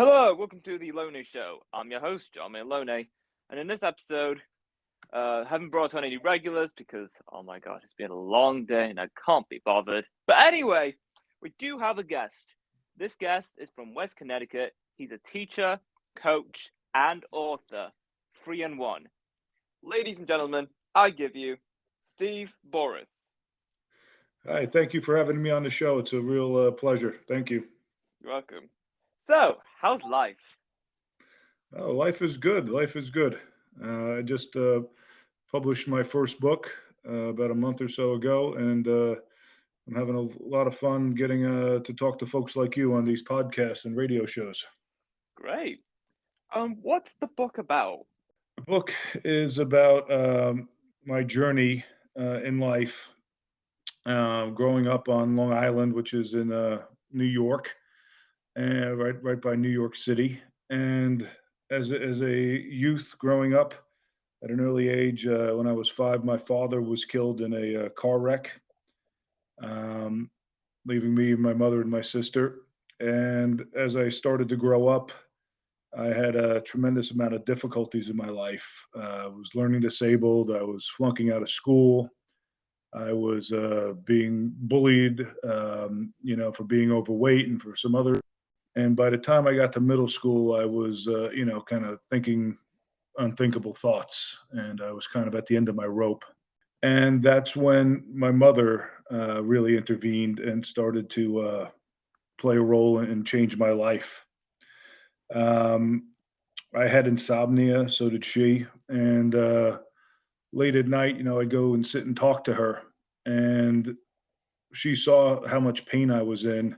Hello, welcome to the Lone Show. I'm your host, John Lone, and in this episode, haven't brought on any regulars because, oh my god, it's been a long day and I can't be bothered. But anyway, we do have a guest. This guest is from West Connecticut. He's a teacher, coach, and author, 3-in-1. Ladies and gentlemen, I give you Steve Boris. Hi, thank you for having me on the show. It's a real pleasure. Thank you. You're welcome. So, how's life? Oh, life is good. Life is good. I just published my first book about a month or so ago, and I'm having a lot of fun getting to talk to folks like you on these podcasts and radio shows. Great. What's the book about? The book is about my journey in life, growing up on Long Island, which is in New York, right by New York City. And as a youth growing up at an early age, when I was 5, my father was killed in a car wreck, um, leaving me, my mother, and my sister. And as I started to grow up, I had a tremendous amount of difficulties in my life. I was learning disabled. I was flunking out of school. I was being bullied, for being overweight and for some other. And by the time I got to middle school, I was, kind of thinking unthinkable thoughts, and I was kind of at the end of my rope. And that's when my mother really intervened and started to play a role and change my life. Um, I had insomnia, so did she. And late at night, I'd go and sit and talk to her. And she saw how much pain I was in.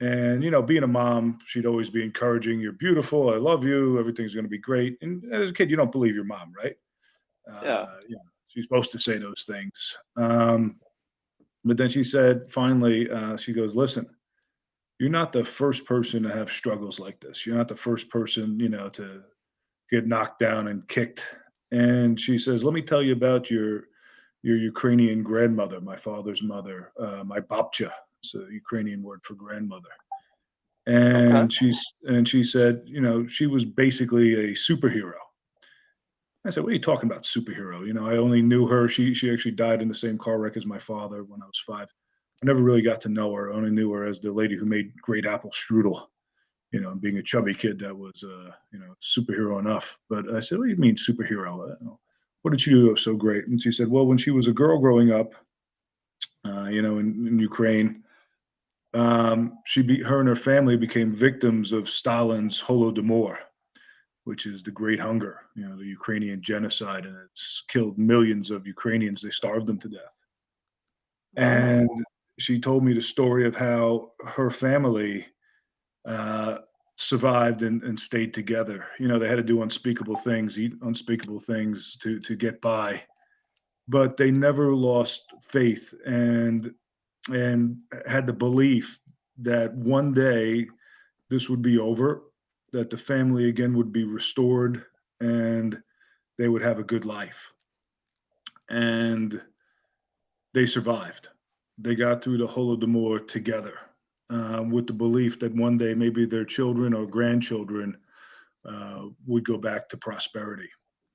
And, being a mom, she'd always be encouraging, "You're beautiful. I love you. Everything's going to be great." And as a kid, you don't believe your mom, right? Yeah. She's supposed to say those things. But then she said, finally, she goes, "Listen, you're not the first person to have struggles like this. You're not the first person, to get knocked down and kicked." And she says, "Let me tell you about your Ukrainian grandmother, my father's mother, my babcha. It's a Ukrainian word for grandmother." Okay. And she said, she was basically a superhero. I said, "What are you talking about, superhero? I only knew her. She actually died in the same car wreck as my father when I was 5. I never really got to know her. I only knew her as the lady who made great apple strudel. And being a chubby kid, that was superhero enough." But I said, "What do you mean superhero? What did she do so great?" And she said, "Well, when she was a girl growing up, in Ukraine, her and her family became victims of Stalin's Holodomor, which is the Great Hunger, the Ukrainian genocide, and it's killed millions of Ukrainians. They starved them to death." Wow. And she told me the story of how her family uh, survived and stayed together. They had to do unspeakable things, eat unspeakable things to get by, but they never lost faith and had the belief that one day this would be over, that the family again would be restored, and they would have a good life. And they survived. They got through the Holodomor together, with the belief that one day maybe their children or grandchildren would go back to prosperity.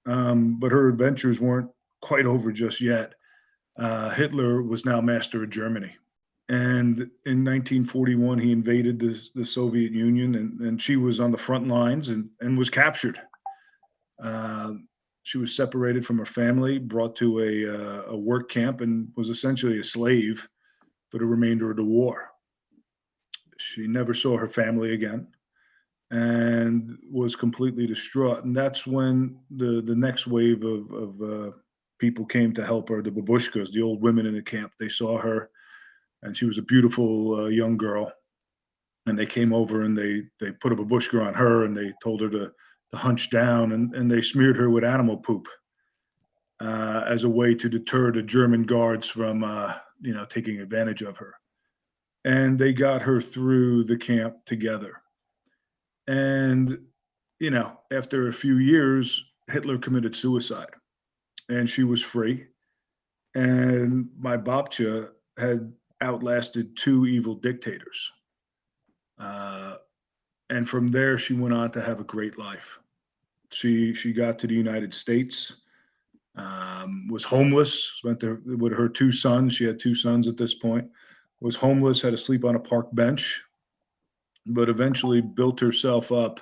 But her adventures weren't quite over just yet. Hitler was now master of Germany. And in 1941, he invaded the Soviet Union, and she was on the front lines and was captured. Uh, she was separated from her family, brought to a work camp, and was essentially a slave for the remainder of the war. She never saw her family again and was completely distraught. And that's when the next wave of people came to help her, the babushkas, the old women in the camp. They saw her, and she was a beautiful young girl. And they came over and they put a babushka on her, and they told her to hunch down, and they smeared her with animal poop as a way to deter the German guards from taking advantage of her. And they got her through the camp together. And after a few years, Hitler committed suicide, and she was free. And my babcha had outlasted 2 evil dictators. Uh, And from there, she went on to have a great life. She got to the United States, was homeless, spent there with her two sons. She had two sons at this point. Was homeless, had to sleep on a park bench, but eventually built herself up.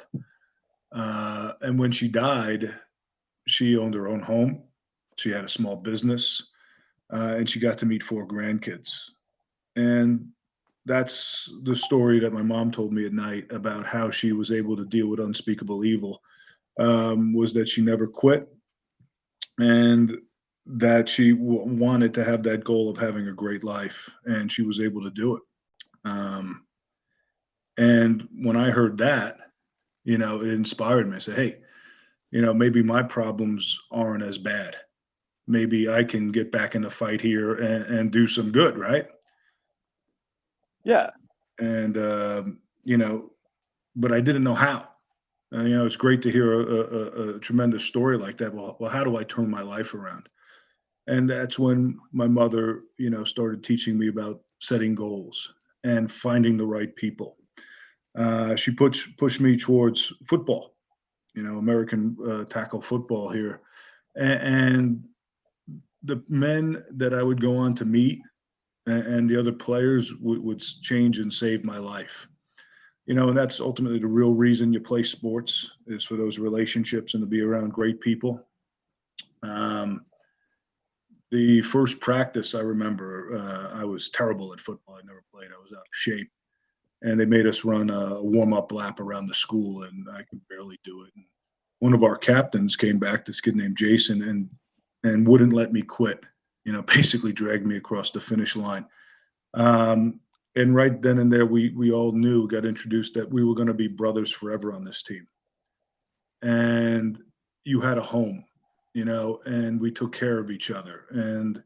And when she died, she owned her own home. She had a small business, and she got to meet four grandkids. And that's the story that my mom told me at night about how she was able to deal with unspeakable evil. Was that she never quit, and that she wanted to have that goal of having a great life, and she was able to do it. Um, and when I heard that, it inspired me. I said, "Hey, maybe my problems aren't as bad. Maybe I can get back in the fight here and do some good, right?" Yeah. And but I didn't know how. It's great to hear a tremendous story like that. Well, how do I turn my life around? And that's when my mother, started teaching me about setting goals and finding the right people. She pushed me towards football, American tackle football here, and the men that I would go on to meet and the other players would change and save my life. And that's ultimately the real reason you play sports, is for those relationships and to be around great people. Um, the first practice I remember, I was terrible at football. I never played. I was out of shape, and they made us run a warm up lap around the school, and I could barely do it. And one of our captains came back, this kid named Jason, and wouldn't let me quit. Basically dragged me across the finish line. Um, and right then and there, we all knew, got introduced, that we were going to be brothers forever on this team. And you had a home, and we took care of each other. And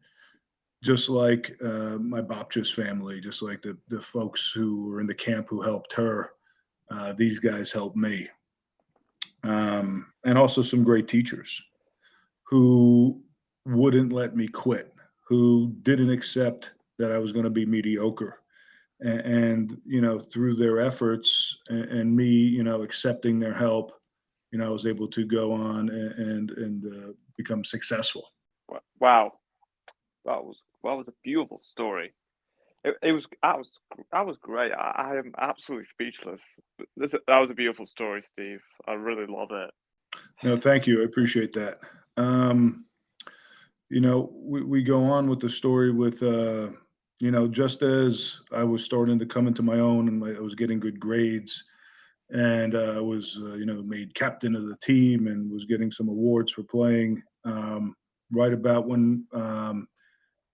just like my Baptist family, just like the folks who were in the camp who helped her, these guys helped me. And also some great teachers who wouldn't let me quit, who didn't accept that I was going to be mediocre. And through their efforts and me, accepting their help, I was able to go on and become successful. Wow. That was a beautiful story. It was that was great. I am absolutely speechless. That was a beautiful story, Steve. I really love it. No, thank you. I appreciate that. Um, we go on with the story with, just as I was starting to come into my own, and I was getting good grades, and I was, made captain of the team and was getting some awards for playing. Right about when,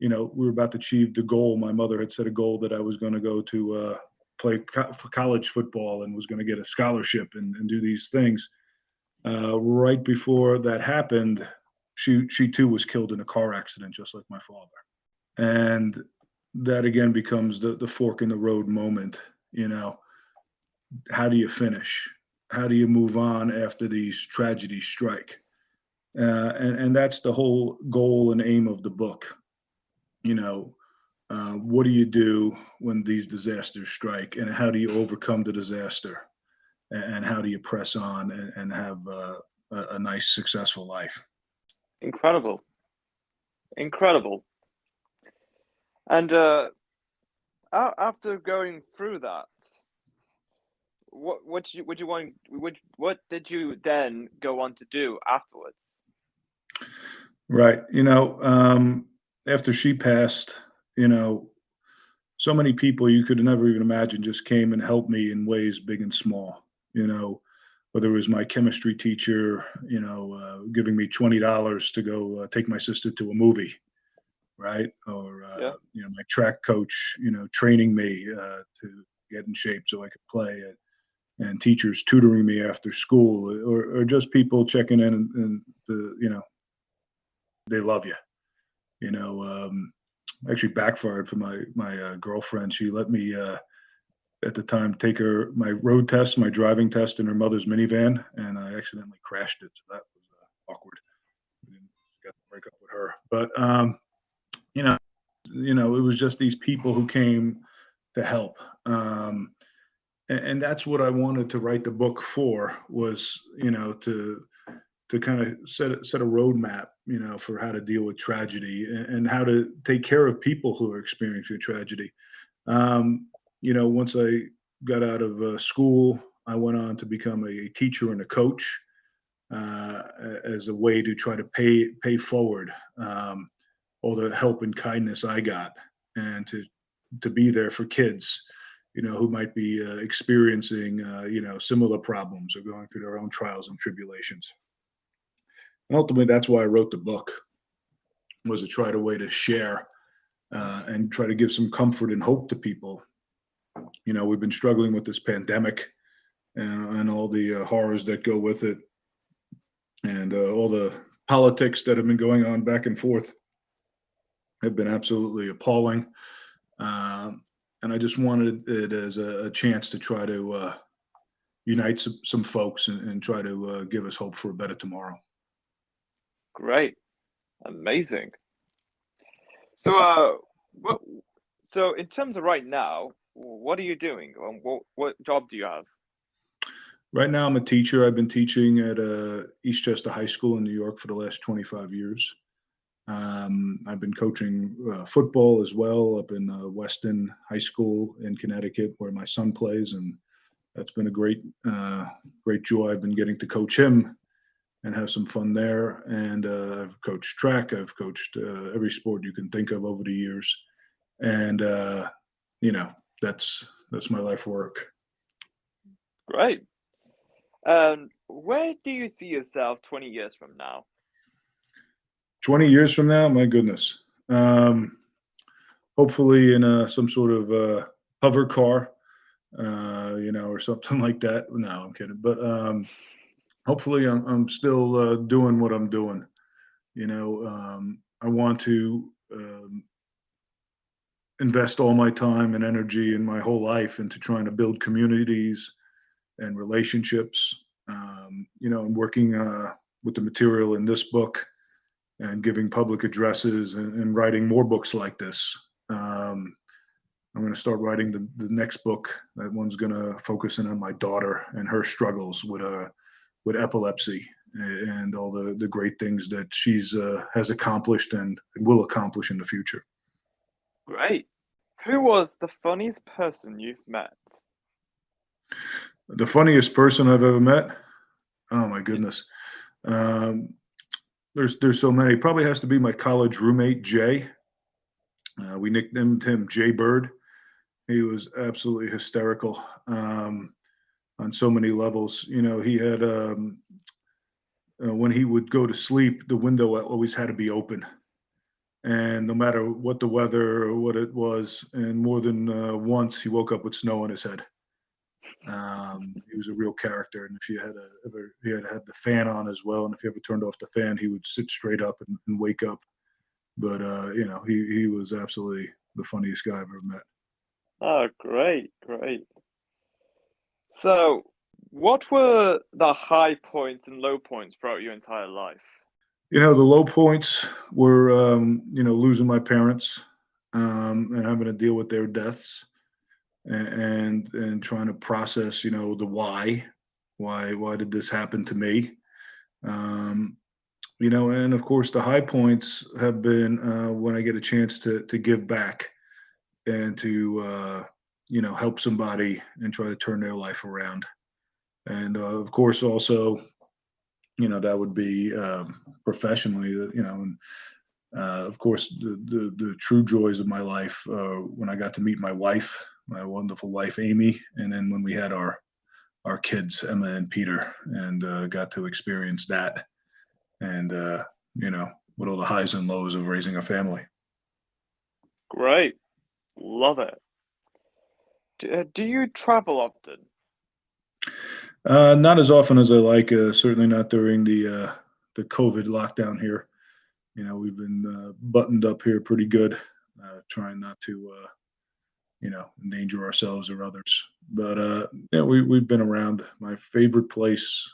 we were about to achieve the goal, my mother had set a goal that I was going to go to play for college football and was going to get a scholarship and do these things. Right before that happened, she too was killed in a car accident, just like my father. And that again becomes the fork in the road moment. How do you finish? How do you move on after these tragedies strike? And that's the whole goal and aim of the book. You know, what do you do when these disasters strike, and how do you overcome the disaster? And how do you press on and have a nice, successful life? Incredible, incredible. And after going through that, what you would you want? What did you then go on to do afterwards? Right. After she passed, you know, so many people you could never even imagine just came and helped me in ways big and small. Whether it was my chemistry teacher, giving me $20 to go take my sister to a movie, right? Or Yeah, my track coach, training me to get in shape so I could play. And teachers tutoring me after school, or just people checking in and they love you. You know, actually backfired for my girlfriend. She let me at the time take her my road test, my driving test in her mother's minivan, and I accidentally crashed it. So that was awkward. I didn't got to break up with her, but you know, it was just these people who came to help. and that's what I wanted to write the book for, was, to kind of set a roadmap, for how to deal with tragedy, and how to take care of people who are experiencing tragedy. Once I got out of school, I went on to become a teacher and a coach, as a way to try to pay forward, all the help and kindness I got, and to be there for kids, who might be experiencing, similar problems, or going through their own trials and tribulations. And ultimately, that's why I wrote the book, was to try to way to share, and try to give some comfort and hope to people. We've been struggling with this pandemic, and all the horrors that go with it, and all the politics that have been going on back and forth have been absolutely appalling. And I just wanted it as a chance to try to unite some folks, and try to give us hope for a better tomorrow. Great. Amazing. So, what? So, in terms of right now, what are you doing? What job do you have? Right now, I'm a teacher. I've been teaching at Eastchester High School in New York for the last 25 years. I've been coaching football as well up in Weston High School in Connecticut, where my son plays, and that's been a great joy. I've been getting to coach him and have some fun there. And I've coached track. I've coached every sport you can think of over the years, and you know that's my life work. Great. And where do you see yourself 20 years from now? 20 years from now, my goodness. Hopefully in some sort of hover car, or something like that. No, I'm kidding. But hopefully I'm still doing what I'm doing. I want to invest all my time and energy and my whole life into trying to build communities and relationships. And working with the material in this book, and giving public addresses, and writing more books like this. I'm going to start writing the next book. That one's going to focus in on my daughter and her struggles with epilepsy, and all the great things that she's has accomplished and will accomplish in the future. Great. Who was the funniest person you've met? The funniest person I've ever met? Oh my goodness. Um, there's so many. Probably has to be my college roommate Jay. We nicknamed him Jay Bird. He was absolutely hysterical, on so many levels. He had, when he would go to sleep, the window always had to be open, and no matter what the weather or what it was, and more than once he woke up with snow on his head. He was a real character, and if you had he had the fan on as well, and if you ever turned off the fan, he would sit straight up and wake up. But he was absolutely the funniest guy I've ever met. Oh, great, great. So, what were the high points and low points throughout your entire life? The low points were, losing my parents, and having to deal with their deaths, and trying to process, the why did this happen to me? Um, and of course the high points have been when I get a chance to give back, and to help somebody and try to turn their life around. And of course also, that would be professionally, and of course the true joys of my life, when I got to meet my wife, my wonderful wife Amy, and then when we had our kids Emma and Peter, and got to experience that, and with all the highs and lows of raising a family. Great, love it. Do you travel often? Not as often as I like. Certainly not during the COVID lockdown here. We've been buttoned up here pretty good, trying not to endanger ourselves or others. But yeah, we've been around. My favorite place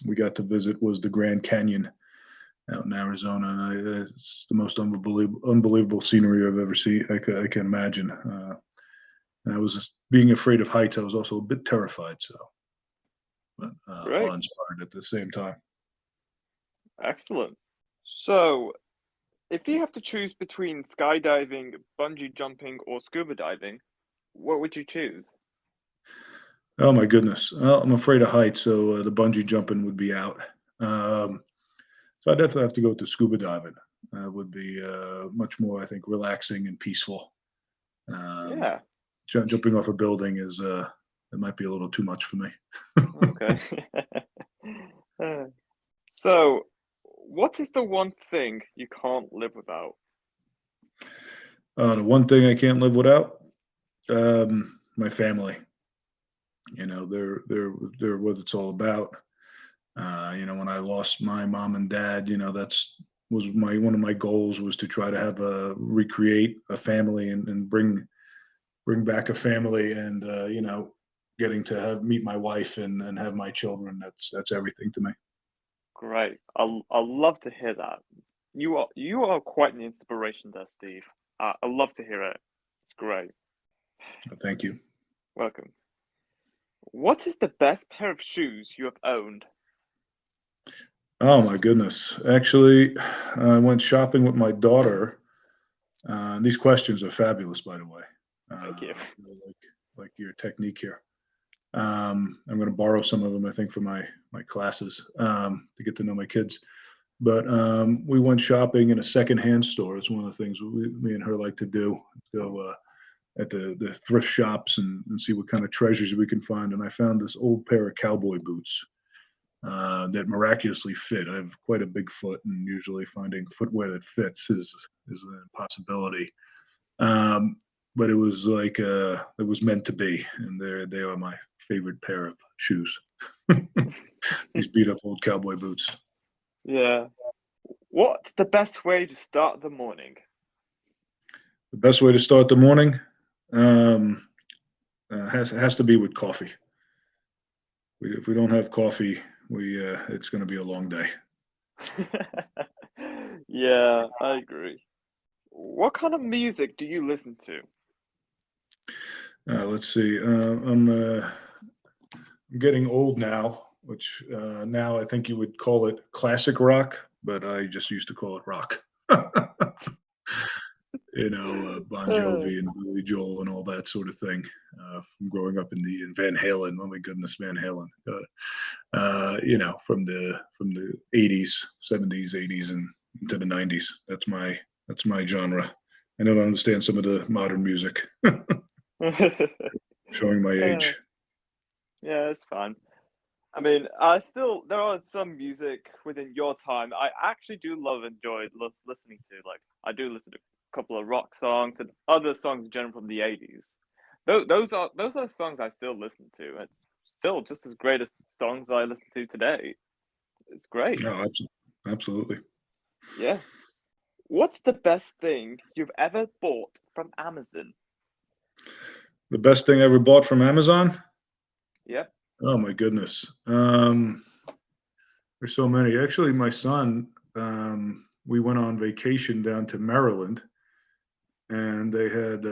we got to visit was the Grand Canyon out in Arizona, and it's the most unbelievable scenery I've ever seen. I can imagine. And I was just being afraid of heights. I was also a bit terrified. So, but Great. awe-inspired at the same time. Excellent. So, if you have to choose between skydiving, bungee jumping, or scuba diving, what would you choose? Oh my goodness. Well, I'm afraid of heights, so the bungee jumping would be out. Um, so I definitely have to go with the scuba diving. Would be much more, I think, relaxing and peaceful. Um, Yeah. jumping off a building is it might be a little too much for me. Okay. Uh, So, what is the one thing you can't live without? The one thing I can't live without, my family. They're what it's all about. When I lost my mom and dad, that's was my one of my goals was to try to have a recreate a family and bring back a family and getting to have meet my wife and have my children. That's everything to me. Great. I love to hear that. You are quite an inspiration there, Steve. I love to hear it. It's great. Thank you. Welcome. What is the best pair of shoes you have owned? Oh my goodness. Actually, I went shopping with my daughter. These questions are fabulous, by the way. Thank you. Really like your technique here. I'm going to borrow some of them, I think, for my classes to get to know my kids. But we went shopping in a secondhand store. It's one of the things me and her like to do. Go at the thrift shops and see what kind of treasures we can find. And I found this old pair of cowboy boots that miraculously fit. I have quite a big foot, and usually finding footwear that fits is an impossibility. Um, but it was like it was meant to be, and they are my favorite pair of shoes. These beat up old cowboy boots. Yeah. What's the best way to start the morning? The best way to start the morning um, has to be with coffee. If we don't have coffee, we it's going to be a long day. Yeah, I agree. What kind of music do you listen to? Let's see. I'm getting old now, which now I think you would call it classic rock, but I just used to call it rock. Bon Uh, Jovi and Billy Joel and all that sort of thing. From growing up in Van Halen, oh my goodness, Van Halen. From the 80s, 70s, 80s, and into the 90s. That's my genre. I don't understand some of the modern music. Showing my uh, age. yeah, it's fine. I mean, I still there are some music within your time I actually do love enjoy listening to. Like I do listen to a couple of rock songs and other songs in general from the 80s. Those are songs I still listen to. It's still just as great as songs I listen to today. It's great. Oh, absolutely. Yeah. What's the best thing you've ever bought from Amazon? The best thing I ever bought from Amazon? Yeah. Oh my goodness. There's so many. Actually, my son, we went on vacation down to Maryland, and they had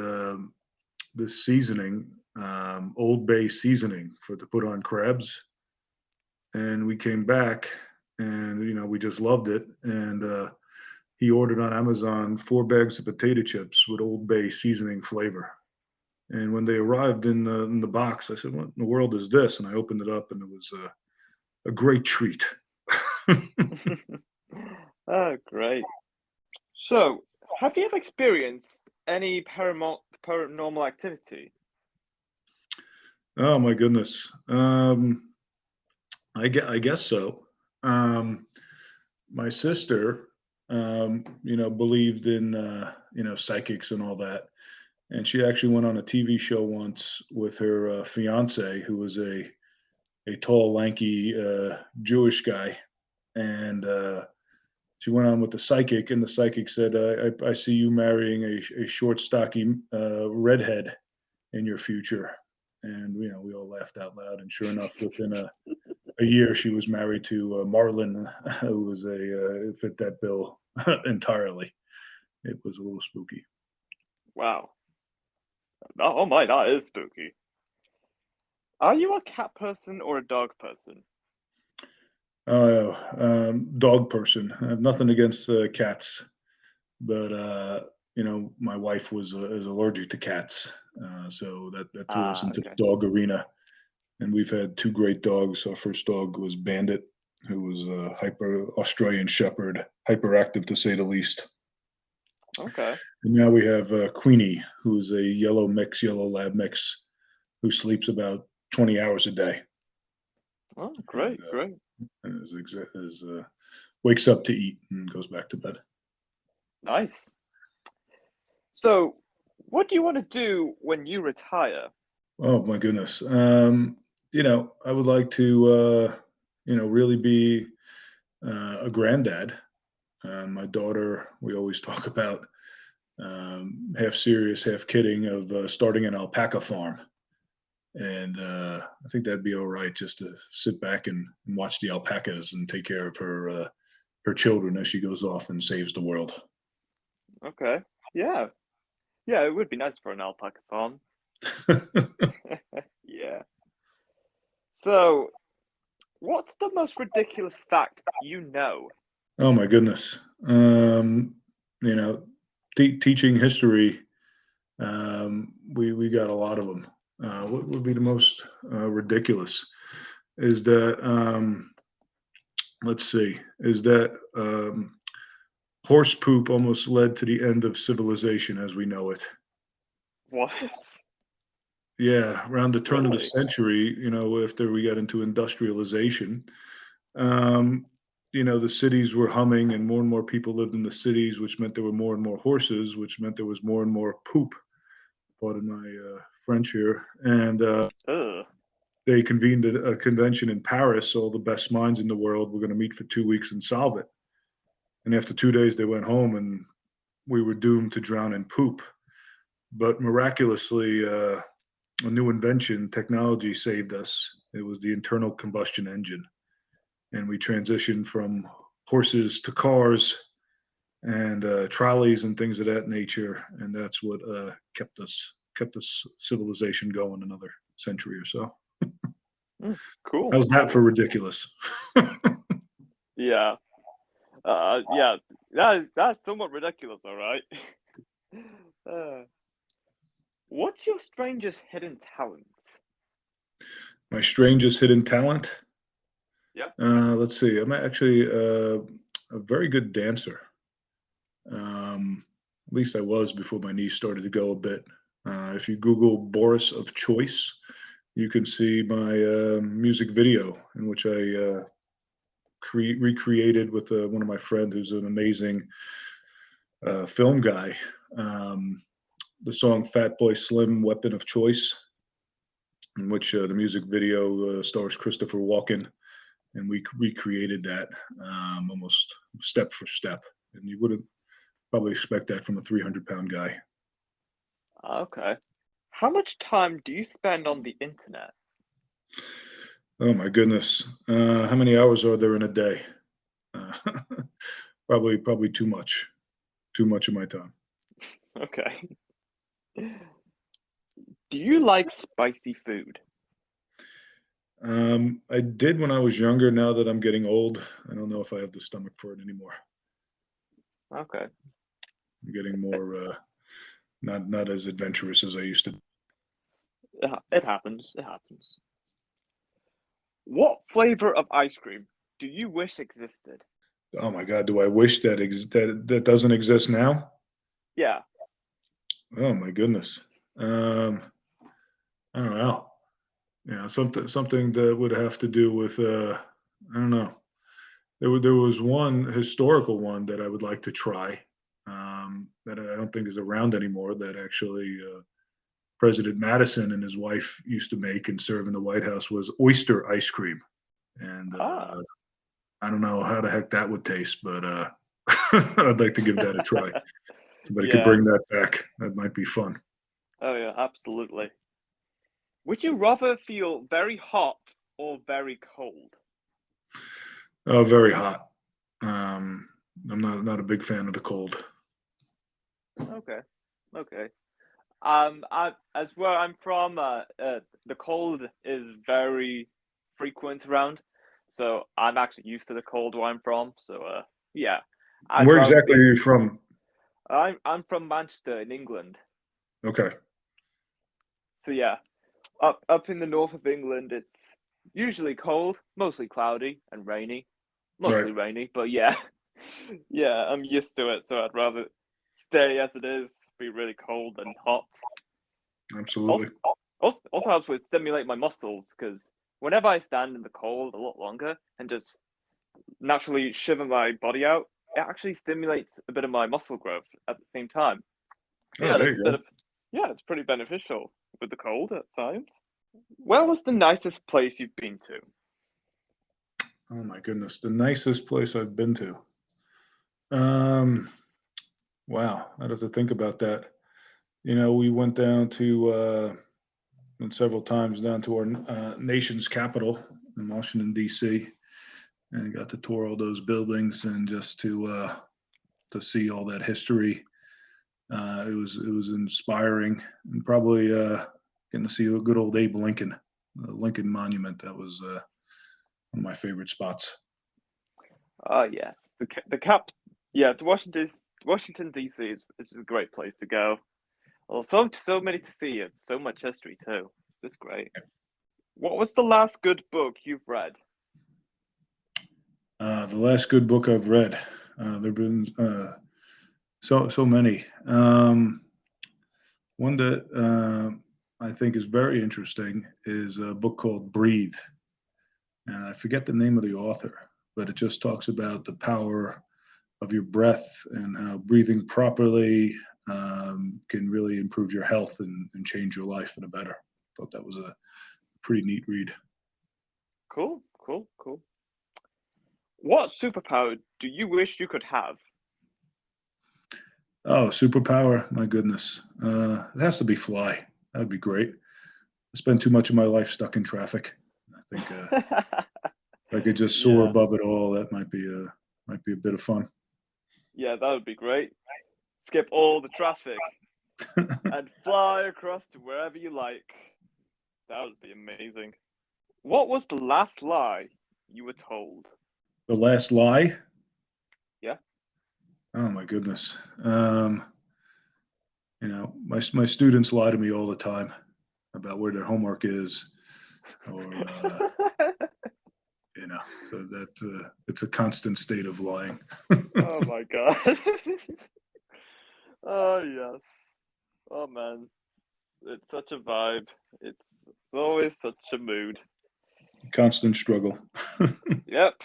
this seasoning, Old Bay seasoning for to put on crabs. And we came back, and we just loved it. And he ordered on Amazon 4 bags of potato chips with Old Bay seasoning flavor. And when they arrived in the box, I said, "What in the world is this?" And I opened it up, and it was a great treat. Oh, great. So, have you ever experienced any paranormal activity? Oh my goodness. I guess so. Um, my sister, believed in psychics and all that, and she actually went on a TV show once with her fiance, who was a tall, lanky Jewish guy, and she went on with the psychic, and the psychic said, I see you marrying a short, stocky redhead in your future." And we all laughed out loud. And sure enough, within a year, she was married to Marlon, who was fit that bill entirely. It was a little spooky. Wow, Oh my, that is spooky. Are you a cat person or a dog person? Oh, dog person. I have nothing against cats, but my wife is allergic to cats, so that threw us Ah, into the okay. dog arena. And we've had two great dogs. Our first dog was Bandit, who was a hyper Australian Shepherd, hyperactive to say the least. Okay. And now we have Queenie, who's a yellow lab mix, who sleeps about 20 hours a day, Oh, and great, great. wakes up to eat and goes back to bed. Nice. So, what do you want to do when you retire? Oh my goodness. I would like to, really be a granddad. My daughter, we always talk about half serious, half kidding, of starting an alpaca farm. And I think that'd be all right just to sit back and watch the alpacas and take care of her children as she goes off and saves the world. Okay. Yeah. Yeah, it would be nice for an alpaca farm. Yeah. So, what's the most ridiculous fact you know? Oh my goodness. You know, teaching history, we got a lot of them. What would be the most ridiculous? Is that let's see, is that horse poop almost led to the end of civilization as we know it. What? Yeah, around the turn of the Really? century, after we got into industrialization, um, the cities were humming and more people lived in the cities, which meant there were more and more horses, which meant there was more and more poop, pardon my French here. And Ugh. they convened a convention in Paris. All the best minds in the world were going to meet for 2 weeks and solve it. And after 2 days, they went home and we were doomed to drown in poop. But miraculously, a new invention, technology saved us. It was the internal combustion engine. And we transitioned from horses to cars and trolleys and things of that nature. And that's what kept us civilization going another century or so. Mm, cool, How's that for cool. ridiculous? Yeah. Yeah. That's somewhat ridiculous, all right. Uh, what's your strangest hidden talent? My strangest hidden talent? Yep. Let's see. I'm actually a very good dancer. At least I was before my knees started to go a bit. If you Google Boris of Choice, you can see my music video in which I recreated with one of my friends who's an amazing film guy. Um, the song Fat Boy Slim, Weapon of Choice, in which the music video stars Christopher Walken. And we recreated that almost step for step. And you wouldn't probably expect that from a 300-pound guy. Okay. How much time do you spend on the internet? Oh my goodness. How many hours are there in a day? Uh, probably too much. Too much of my time. Okay. Do you like spicy food? I did when I was younger. Now that I'm getting old, I don't know if I have the stomach for it anymore. Okay. I'm getting more not as adventurous as I used to. It happens. It happens. What flavor of ice cream do you wish existed? Oh my God, do I wish that doesn't exist now? Yeah. Oh my goodness. Um, I don't know. Something that would have to do with I don't know. There was one historical one that I would like to try that I don't think is around anymore. That actually President Madison and his wife used to make and serve in the White House was oyster ice cream, and Ah. I don't know how the heck that would taste, but I'd like to give that a try. Somebody could Yeah. bring that back. That might be fun. Oh yeah, absolutely. Would you rather feel very hot or very cold? Oh, very hot. Um, I'm not a big fan of the cold. Okay. Okay. As where I'm from, the cold is very frequent around, so I'm actually used to the cold where I'm from. So, yeah, I'd Where rather exactly are be. you from? I'm from Manchester in England, Okay. so yeah, up in the north of England, it's usually cold, mostly cloudy and rainy, Right. mostly rainy. But yeah, yeah, I'm used to it, so I'd rather stay as it is, be really cold and hot. Also, Absolutely. also helps with stimulate my muscles because whenever I stand in the cold a lot longer and just naturally shiver my body out, it actually stimulates a bit of my muscle growth at the same time. So Oh, yeah, there that's a you bit go. of yeah, it's pretty beneficial with the cold at times. Where was the nicest place you've been to? Oh my goodness, the nicest place I've been to. Um, wow, I'd have to think about that. We went down to went several times down to our nation's capital in Washington D.C. and got to tour all those buildings and just to see all that history. It was inspiring and probably getting to see a good old Abe Lincoln, Lincoln Monument. That was one of my favorite spots. Oh yes, the cap. Yeah, to Washington D.C. is a great place to go. Well, so many to see and so much history too. It's just great. What was the last good book you've read? The last good book I've read. There've been so many. One that I think is very interesting is a book called Breathe, and I forget the name of the author, but it just talks about the power of your breath and how breathing properly can really improve your health and change your life for the better. Thought that was a pretty neat read. Cool, cool, cool. What superpower do you wish you could have? Oh, superpower! My goodness, it has to be fly. That'd be great. I spend too much of my life stuck in traffic. I think if I could just soar Yeah, above it all, that might be a bit of fun. yeah, that would be great. Skip all the traffic and fly across to wherever you like. That would be amazing. What was the last lie you were told? The Last Lie. Yeah. Oh my goodness. My students lie to me all the time about where their homework is, or so that it's a constant state of lying. Oh my god. Oh yes. Oh man. It's such a vibe. It's always such a mood. Constant struggle. Yep.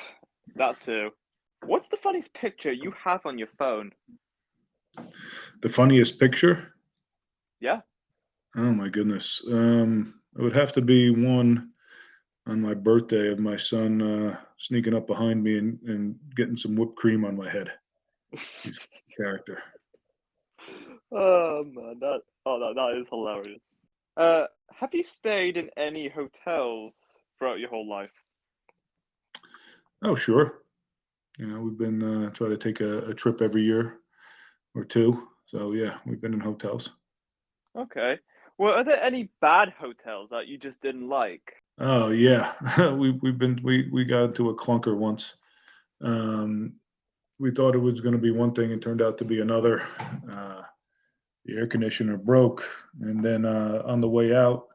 That too. What's the funniest picture you have on your phone? The funniest picture. Yeah. Oh my goodness. It would have to be one on my birthday of my son sneaking up behind me and getting some whipped cream on my head. He's a character. Oh man, that is hilarious. Have you stayed in any hotels throughout your whole life? Oh, sure. We've been trying to take a trip every year or two. So yeah, we've been in hotels. Okay. Well, are there any bad hotels that you just didn't like? Oh yeah, we got into a clunker once. Um, we thought it was going to be one thing, and turned out to be another. Uh, the air conditioner broke, and then on the way out,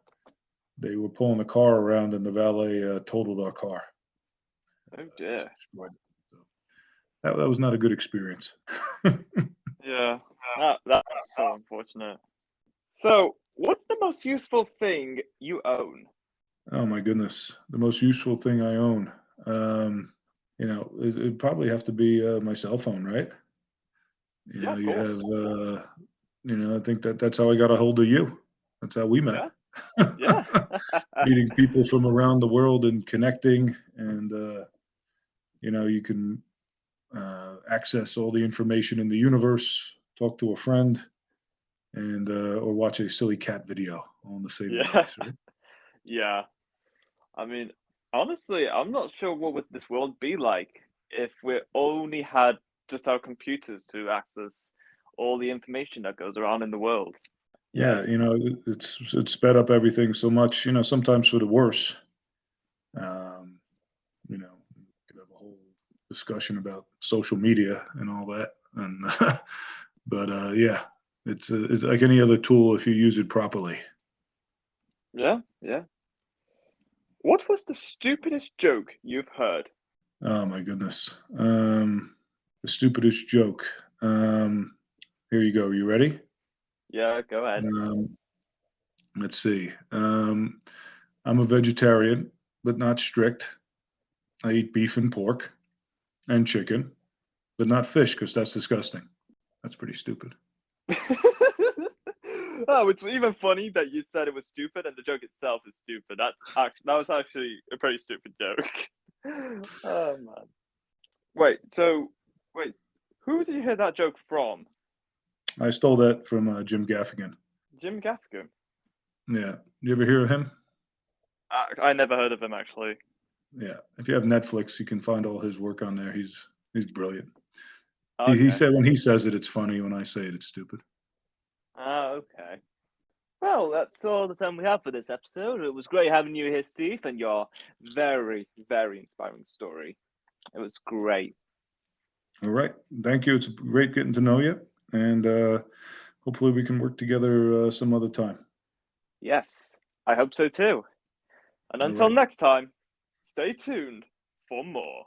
they were pulling the car around, and the valet totaled our car. Oh dear. Destroyed it. So that was not a good experience. Yeah. That's so unfortunate. So, what's the most useful thing you own? Oh my goodness, the most useful thing I own. Um, it'd probably have to be my cell phone, right? Yeah, of You have, course. I think that's how I got a hold of you. That's how we met. Yeah. Yeah. Meeting people from around the world and connecting, and you can access all the information in the universe, talk to a friend, and or watch a silly cat video all in the same Yeah. device, right? Yeah. I mean, honestly, I'm not sure what would this world be like if we only had just our computers to access all the information that goes around in the world. Yeah, Yes. it's sped up everything so much, sometimes for the worse. Um, we could have a whole discussion about social media and all that. And but yeah, it's like any other tool if you use it properly. Yeah, yeah. What was the stupidest joke you've heard? Oh my goodness. The stupidest joke. Here you go. You ready? Yeah, go ahead. Um, let's see. I'm a vegetarian, but not strict. I eat beef and pork and chicken, but not fish because that's disgusting. That's pretty stupid. Oh, it's even funny that you said it was stupid and the joke itself is stupid. That was actually a pretty stupid joke. Oh man. Wait, who did you hear that joke from? I stole that from Jim Gaffigan. Jim Gaffigan. Yeah. You ever hear of him? I never heard of him actually. Yeah. If you have Netflix, you can find all his work on there. He's brilliant. He Okay. said when he says it, it's funny. When I say it, it's stupid. Okay. Well, that's all the time we have for this episode. It was great having you here, Steve, and your very, very inspiring story. It was great. All right. Thank you. It's great getting to know you, and hopefully we can work together some other time. Yes, I hope so too. And All until right. next time, stay tuned for more.